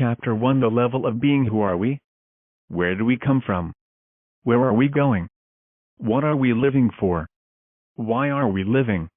Chapter 1: The level of being. Who are we? Where do we come from? Where are we going? What are we living for? Why are we living?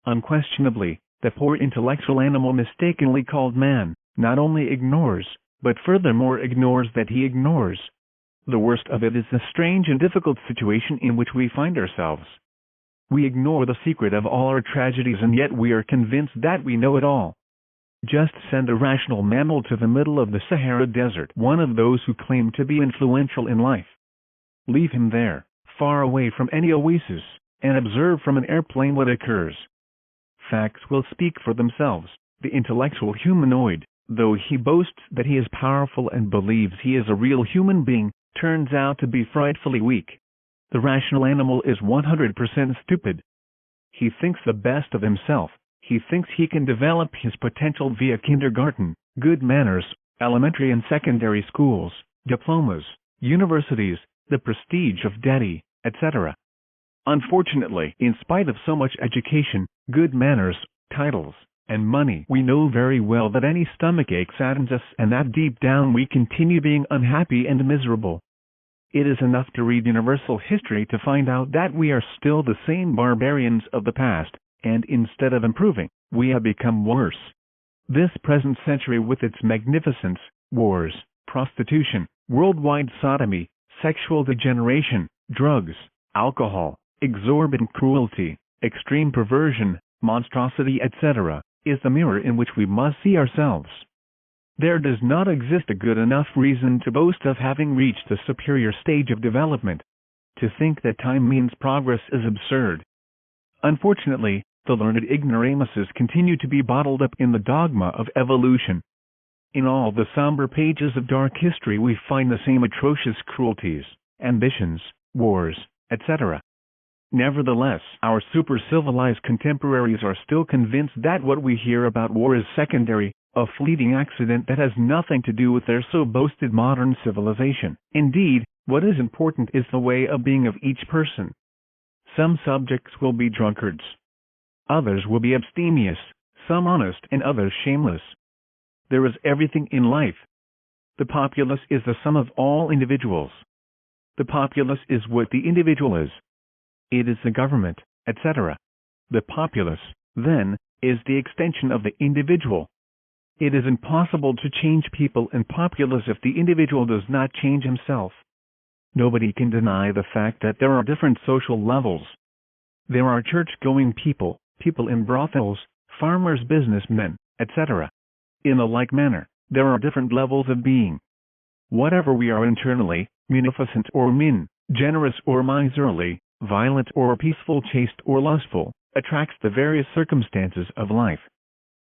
Unquestionably, the poor intellectual animal mistakenly called man, not only ignores, but furthermore ignores that he ignores. The worst of it is the strange and difficult situation in which we find ourselves. We ignore the secret of all our tragedies, and yet we are convinced that we know it all. Just send a rational mammal to the middle of the Sahara Desert, one of those who claim to be influential in life. Leave him there, far away from any oasis, and observe from an airplane what occurs. Facts will speak for themselves. The intellectual humanoid, though he boasts that he is powerful and believes he is a real human being, turns out to be frightfully weak. The rational animal is 100% stupid. He thinks the best of himself. He thinks he can develop his potential via kindergarten, good manners, elementary and secondary schools, diplomas, universities, the prestige of daddy, etc. Unfortunately, in spite of so much education, good manners, titles, and money, we know very well that any stomachache saddens us, and that deep down we continue being unhappy and miserable. It is enough to read universal history to find out that we are still the same barbarians of the past, and instead of improving, we have become worse. This present century, with its magnificence, wars, prostitution, worldwide sodomy, sexual degeneration, drugs, alcohol, exorbitant cruelty, extreme perversion, monstrosity, etc., is the mirror in which we must see ourselves. There does not exist a good enough reason to boast of having reached a superior stage of development. To think that time means progress is absurd. Unfortunately, the learned ignoramuses continue to be bottled up in the dogma of evolution. In all the somber pages of dark history we find the same atrocious cruelties, ambitions, wars, etc. Nevertheless, our super-civilized contemporaries are still convinced that what we hear about war is secondary, a fleeting accident that has nothing to do with their so-boasted modern civilization. Indeed, what is important is the way of being of each person. Some subjects will be drunkards. Others will be abstemious, some honest and others shameless. There is everything in life. The populace is the sum of all individuals. The populace is what the individual is. It is the government, etc. The populace, then, is the extension of the individual. It is impossible to change people and populace if the individual does not change himself. Nobody can deny the fact that there are different social levels. There are church-going people, people in brothels, farmers, businessmen, etc. In a like manner, there are different levels of being. Whatever we are internally, munificent or mean, generous or miserly, violent or peaceful, chaste or lustful, attracts the various circumstances of life.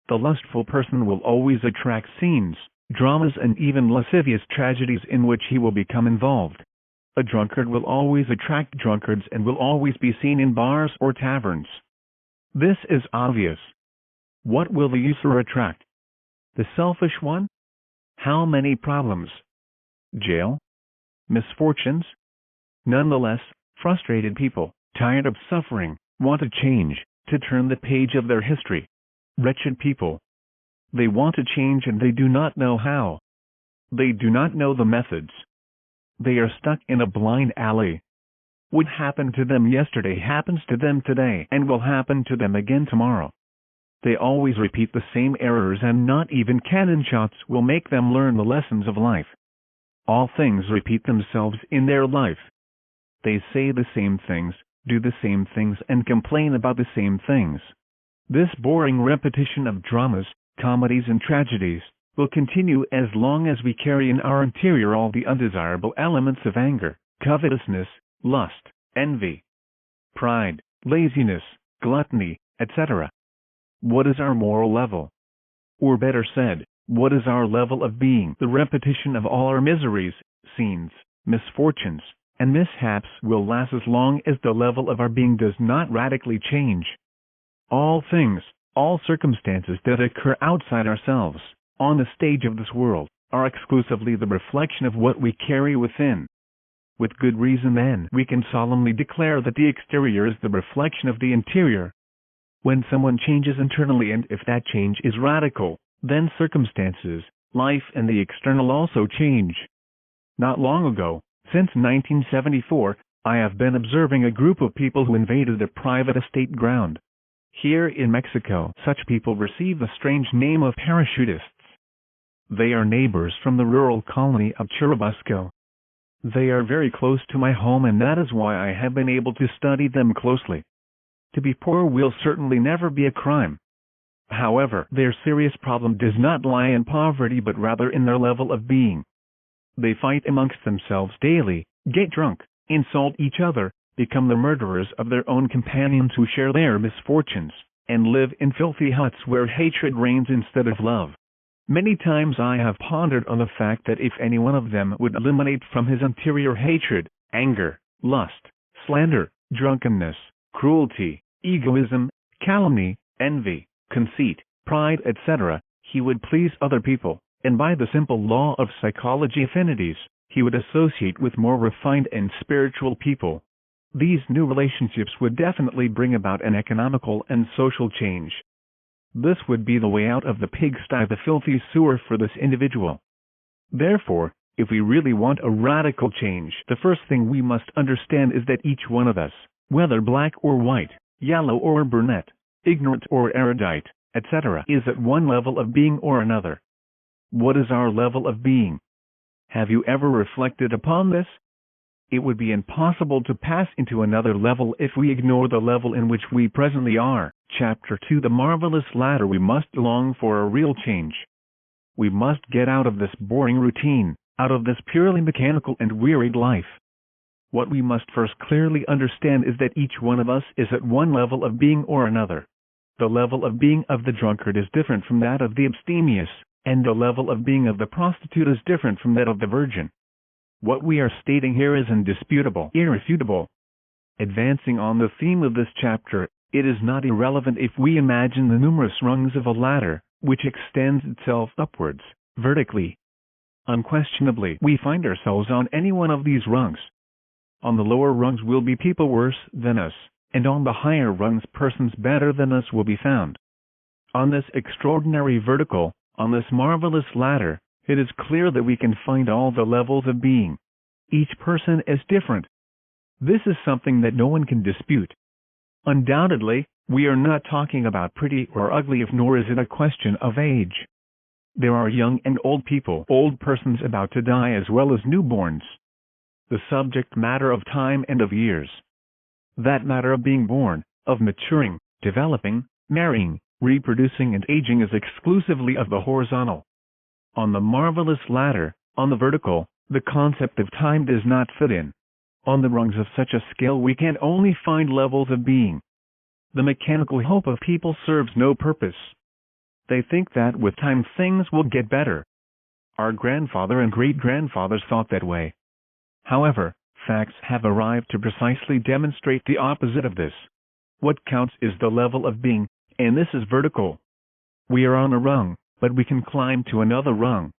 The lustful person will always attract scenes, dramas, and even lascivious tragedies in which he will become involved. A drunkard will always attract drunkards and will always be seen in bars or taverns. This is obvious. What will the usurer attract? The selfish one? How many problems? Jail? Misfortunes? Nonetheless, frustrated people, tired of suffering, want to change, to turn the page of their history. Wretched people. They want to change and they do not know how. They do not know the methods. They are stuck in a blind alley. What happened to them yesterday happens to them today and will happen to them again tomorrow. They always repeat the same errors, and not even cannon shots will make them learn the lessons of life. All things repeat themselves in their life. They say the same things, do the same things, and complain about the same things. This boring repetition of dramas, comedies, and tragedies will continue as long as we carry in our interior all the undesirable elements of anger, covetousness, lust, envy, pride, laziness, gluttony, etc. What is our moral level? Or better said, what is our level of being? The repetition of all our miseries, scenes, misfortunes, and mishaps will last as long as the level of our being does not radically change. All things, all circumstances that occur outside ourselves, on the stage of this world, are exclusively the reflection of what we carry within. With good reason, then, we can solemnly declare that the exterior is the reflection of the interior. When someone changes internally, and if that change is radical, then circumstances, life and the external also change. Not long ago, since 1974, I have been observing a group of people who invaded a private estate ground. Here in Mexico, such people receive the strange name of parachutists. They are neighbors from the rural colony of Churubusco. They are very close to my home, and that is why I have been able to study them closely. To be poor will certainly never be a crime. However, their serious problem does not lie in poverty but rather in their level of being. They fight amongst themselves daily, get drunk, insult each other, become the murderers of their own companions who share their misfortunes, and live in filthy huts where hatred reigns instead of love. Many times I have pondered on the fact that if any one of them would eliminate from his interior hatred, anger, lust, slander, drunkenness, cruelty, egoism, calumny, envy, conceit, pride, etc., he would please other people, and by the simple law of psychology affinities, he would associate with more refined and spiritual people. These new relationships would definitely bring about an economical and social change. This would be the way out of the pigsty, the filthy sewer for this individual. Therefore, if we really want a radical change, the first thing we must understand is that each one of us, whether black or white, yellow or brunette, ignorant or erudite, etc., is at one level of being or another. What is our level of being? Have you ever reflected upon this? It would be impossible to pass into another level if we ignore the level in which we presently are. Chapter 2: The Marvelous Ladder. We must long for a real change. We must get out of this boring routine, out of this purely mechanical and wearied life. What we must first clearly understand is that each one of us is at one level of being or another. The level of being of the drunkard is different from that of the abstemious, and the level of being of the prostitute is different from that of the virgin. What we are stating here is indisputable, irrefutable. Advancing on the theme of this chapter, it is not irrelevant if we imagine the numerous rungs of a ladder, which extends itself upwards, vertically. Unquestionably, we find ourselves on any one of these rungs. On the lower rungs will be people worse than us, and on the higher rungs persons better than us will be found. On this extraordinary vertical, on this marvelous ladder, it is clear that we can find all the levels of being. Each person is different. This is something that no one can dispute. Undoubtedly, we are not talking about pretty or ugly, nor is it a question of age. There are young and old people, old persons about to die as well as newborns. The subject matter of time and of years. That matter of being born, of maturing, developing, marrying, reproducing and aging is exclusively of the horizontal. On the marvelous ladder, on the vertical, the concept of time does not fit in. On the rungs of such a scale we can only find levels of being. The mechanical hope of people serves no purpose. They think that with time things will get better. Our grandfather and great-grandfathers thought that way. However, facts have arrived to precisely demonstrate the opposite of this. What counts is the level of being, and this is vertical. We are on a rung, but we can climb to another rung.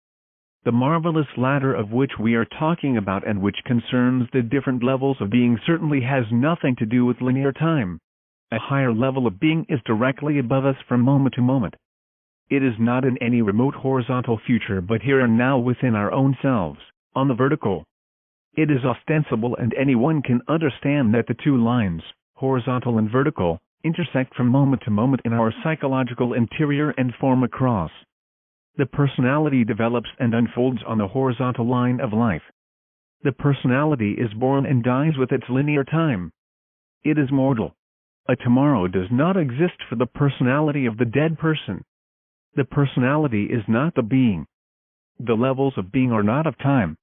The marvelous ladder of which we are talking about and which concerns the different levels of being certainly has nothing to do with linear time. A higher level of being is directly above us from moment to moment. It is not in any remote horizontal future but here and now within our own selves, on the vertical. It is ostensible and anyone can understand that the two lines, horizontal and vertical, intersect from moment to moment in our psychological interior and form a cross. The personality develops and unfolds on the horizontal line of life. The personality is born and dies with its linear time. It is mortal. A tomorrow does not exist for the personality of the dead person. The personality is not the being. The levels of being are not of time.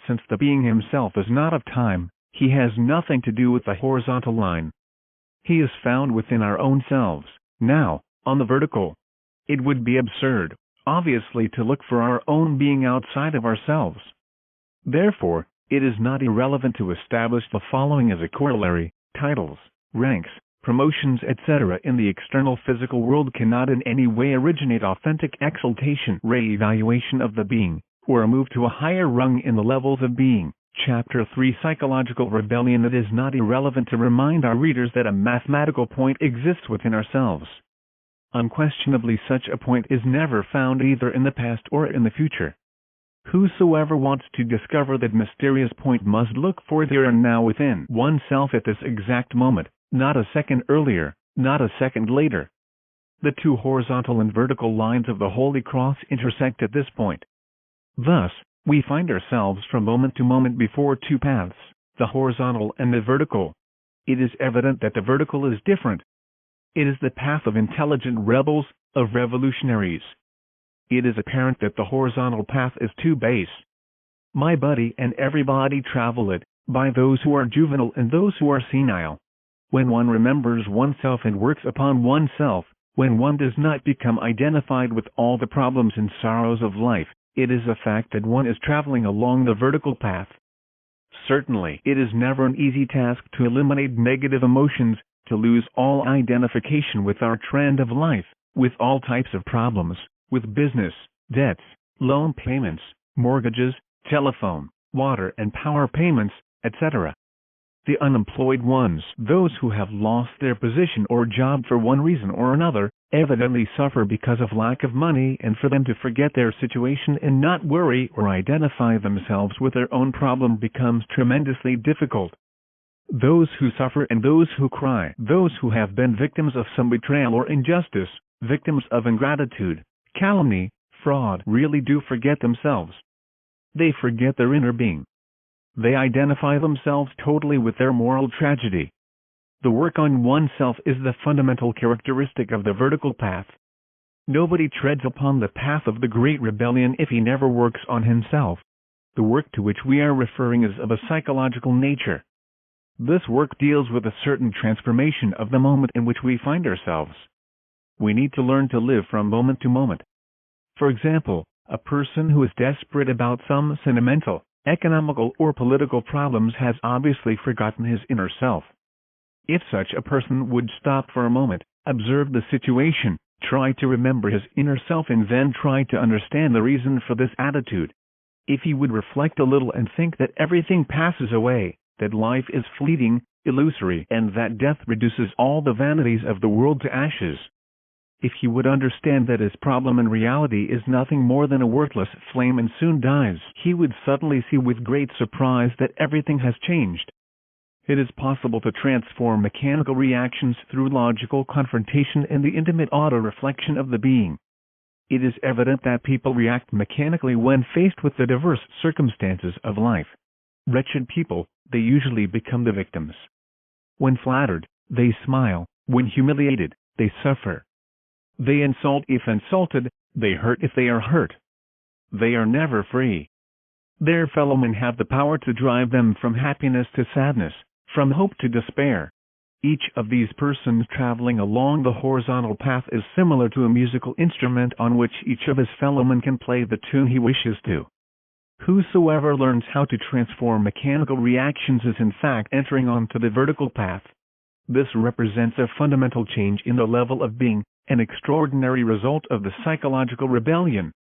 Since the being himself is not of time, he has nothing to do with the horizontal line. He is found within our own selves, now, on the vertical. It would be absurd, obviously, to look for our own being outside of ourselves. Therefore, it is not irrelevant to establish the following as a corollary: titles, ranks, promotions, etc. in the external physical world cannot in any way originate authentic exaltation, re-evaluation of the being, or a move to a higher rung in the levels of being. Chapter 3: Psychological Rebellion. It is not irrelevant to remind our readers that a mathematical point exists within ourselves. Unquestionably such a point is never found either in the past or in the future. Whosoever wants to discover that mysterious point must look for there and now within oneself at this exact moment, not a second earlier, not a second later. The two horizontal and vertical lines of the Holy Cross intersect at this point. Thus, we find ourselves from moment to moment before two paths, the horizontal and the vertical. It is evident that the vertical is different. It is the path of intelligent rebels, of revolutionaries. It is apparent that the horizontal path is too base. My buddy and everybody travel it, by those who are juvenile and those who are senile. When one remembers oneself and works upon oneself, when one does not become identified with all the problems and sorrows of life, it is a fact that one is traveling along the vertical path. Certainly, it is never an easy task to eliminate negative emotions, to lose all identification with our trend of life, with all types of problems, with business, debts, loan payments, mortgages, telephone, water and power payments, etc. The unemployed ones, those who have lost their position or job for one reason or another, evidently suffer because of lack of money, and for them to forget their situation and not worry or identify themselves with their own problem becomes tremendously difficult. Those who suffer and those who cry, those who have been victims of some betrayal or injustice, victims of ingratitude, calumny, fraud, really do forget themselves. They forget their inner being. They identify themselves totally with their moral tragedy. The work on oneself is the fundamental characteristic of the vertical path. Nobody treads upon the path of the Great Rebellion if he never works on himself. The work to which we are referring is of a psychological nature. This work deals with a certain transformation of the moment in which we find ourselves. We need to learn to live from moment to moment. For example, a person who is desperate about some sentimental, economical or political problems has obviously forgotten his inner self. If such a person would stop for a moment, observe the situation, try to remember his inner self and then try to understand the reason for this attitude. If he would reflect a little and think that everything passes away, that life is fleeting, illusory, and that death reduces all the vanities of the world to ashes. If he would understand that his problem in reality is nothing more than a worthless flame and soon dies, he would suddenly see with great surprise that everything has changed. It is possible to transform mechanical reactions through logical confrontation and the intimate auto-reflection of the being. It is evident that people react mechanically when faced with the diverse circumstances of life. Wretched people, they usually become the victims. When flattered, they smile. When humiliated, they suffer. They insult if insulted, they hurt if they are hurt. They are never free. Their fellow men have the power to drive them from happiness to sadness, from hope to despair. Each of these persons traveling along the horizontal path is similar to a musical instrument on which each of his fellow men can play the tune he wishes to. Whosoever learns how to transform mechanical reactions is in fact entering onto the vertical path. This represents a fundamental change in the level of being, an extraordinary result of the psychological rebellion,